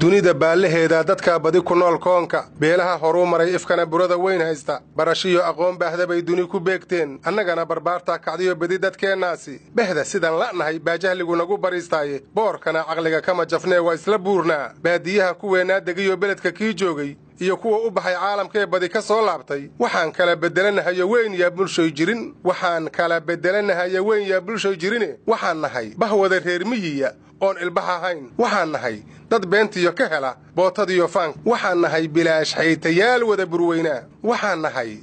dunida baalaheeda dadka badi ku nool koonka beelaha horu maray ifkana burada weyn haysta barashiyo aqoon baahda bay duni ku beegteen annagana barbaarta kacdiyo badi dadkeenaasi bahda sidan la'nahay baajahligu nagu baristaaye boorkana aqliga kama jafnee waa isla buurnaa baadiyaha kuweena degiyo beledka kii joogay iyo kuwa u baxay caalamkee badi ka soo laabtay waxaan kala bedelanahay weyn yaa bulshoy jirin waxaan nahay bahwada reer miyiga oon ilbaha ahayn waxaan nahay dad beentiyo ka hela bootadiyo faan waxaan nahay bilaash haytayaal wada burweynaa waxaan nahay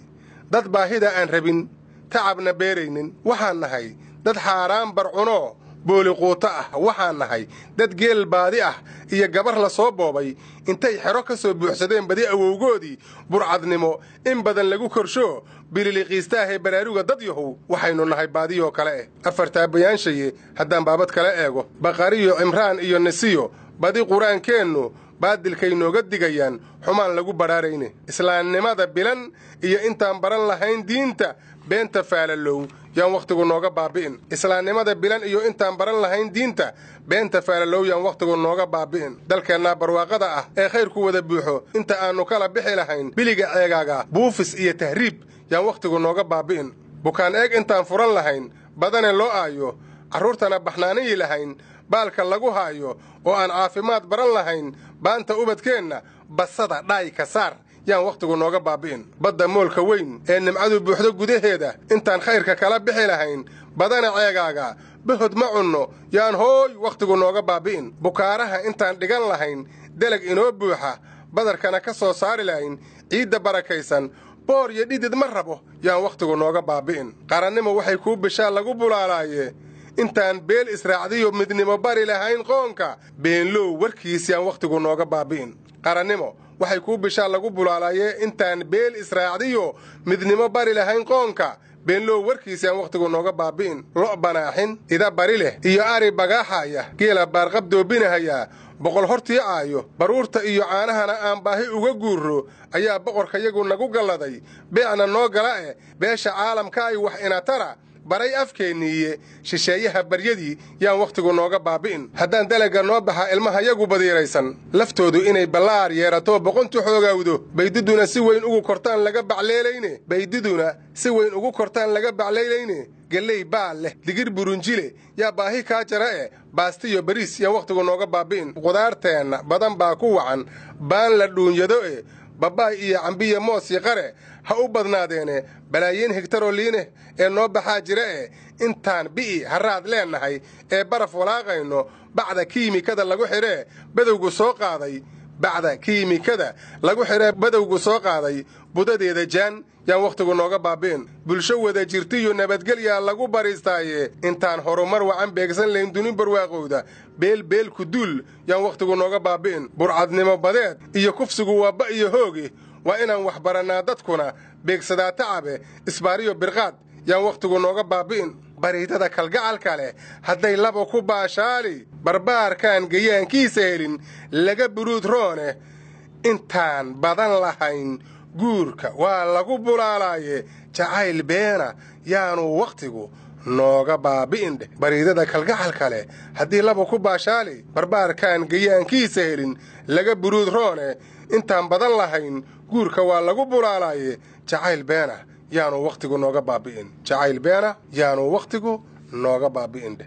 dad baahida aan rabin tacabna beeraynin waxaan nahay dad xaaraan barcuno booli quuto ah waxaan nahay dad geel baadi ah iyo gabar la soo boobay intay xero ka soo buuxsadeen badi awowgoodii burcadnimo in badan lagu korsho bililiqiistaahe baraaruga dad yahow waxaynu nahay baadiyoo kale afartaa bayaanshaye haddaan baabad kala eego baqariyo cimraan iyo nisiyo badi qur-aankeennu baadilkay nooga digayaan xumaan lagu badhaarayne islaamnimada bilan iyo intaan baran lahayn diinta beenta faalalow yaan wakhtigu nooga baabi'in islaamnimada bilan iyo intaan baran lahayn diinta beenta faalalow yaan wakhtigu nooga baabi'in dalkeennaa barwaaqada ah ee khayrku wada buuxo inta aannu kala bixi lahayn biliga ceegaaga buufis iyo tahriib yaan wakhtigu nooga baabi'in bukaan eeg intaan furan lahayn badane loo aayo carruurtana baxnaaniyi lahayn baalka lagu haayo oo aan caafimaad baran lahayn baanta ubadkeenna basada dhaay ka saar yaan wakhtigu nooga baabi'in badda moolka weyn ee nimcadu buuxdo gudaheeda intaan khayrka kala bixi lahayn badana ceegaaga bahod ma cunno yaan hooy wakhtigu nooga baabi'in bukaaraha intaan dhigan lahayn delag inoo buuxa badarkana ka soo saari lahayn ciidda barakaysan boor iyo dhidid ma rabo yaan wakhtigu nooga baabi'in qarannimo waxay kuu bishaa lagu bulaalaaye intaan beel israacdiyo midnimo bari lahayn qoonka beenlow warkiis yaan wakhtigu nooga baabi'in qarannimo waxay kuu bishaa lagu bulaalaaye intaan beel israacdiyo midnimo bari lahayn qoonka beenlow warkiis yaan wakhtigu nooga baabi'in lo' banaaxin ida bari leh iyo ari bagaaxaya geela baarqab doobinahayaa boqol hortii caayo baruurta iyo caanahana aan baahi uga guurro ayaa boqorkayagu nagu galladay beecna noo gala beesha caalamka ay wax inatara baray afkeenniiye shisheeyaha baryadii yaan wakhtigu nooga baabi'in haddaan dalaga noo baxa ilmahayagu badiiraysan laftoodu inay ballaar yeerato boqontu xoogawdo baydiduna si weyn ugu kortaan laga baclaylayne gelley baal leh digir burunjile yaa baahi kaa jara baastiyo bariis yaan wakhtigu nooga baabi'in qudaarteenna badan baa ku wacan baan la dhuunyado babaay iyo cambiya moos iyo qare ha u badnaadeene balaayiin hegtaroo liineh ee noo baxaa jira intaan bi'i harraad leennahay ee baraf walaaqayno bacda kiimikada lagu xidhee badowgu soo qaaday budadeeda jaan yaan wakhtigu nooga baabi'in bulsho wada jirtiyo nabadgelyaa lagu bariistaaye intaan horumar wacan beegsan layn duni barwaaqowda beelku duul yaan wakhtigu nooga baabi'in burcadnimo badeed iyo kufsigu waa ba iyo hooge waa inaan wax barannaa dadkuna beegsadaa tacabe isbaariyo birqaad yaan wakhtigu nooga baabi'in bariidada kalgacalka leh hadday laba ku baashaali barbaarkaan gayaankiisa helin laga buruud roone intaan badan lahayn guurka waa lagu bulaalaaye jacayl beena yaanu wakhtigu nooga baabi'in bariidada kalgacalka leh haddii laba ku baashaali barbaarkaan gayaankiisa helin laga buruud roone intaan badan lahayn guurka waa lagu bulaalaaye jacayl beena yaanu wakhtigu nooga baabi'in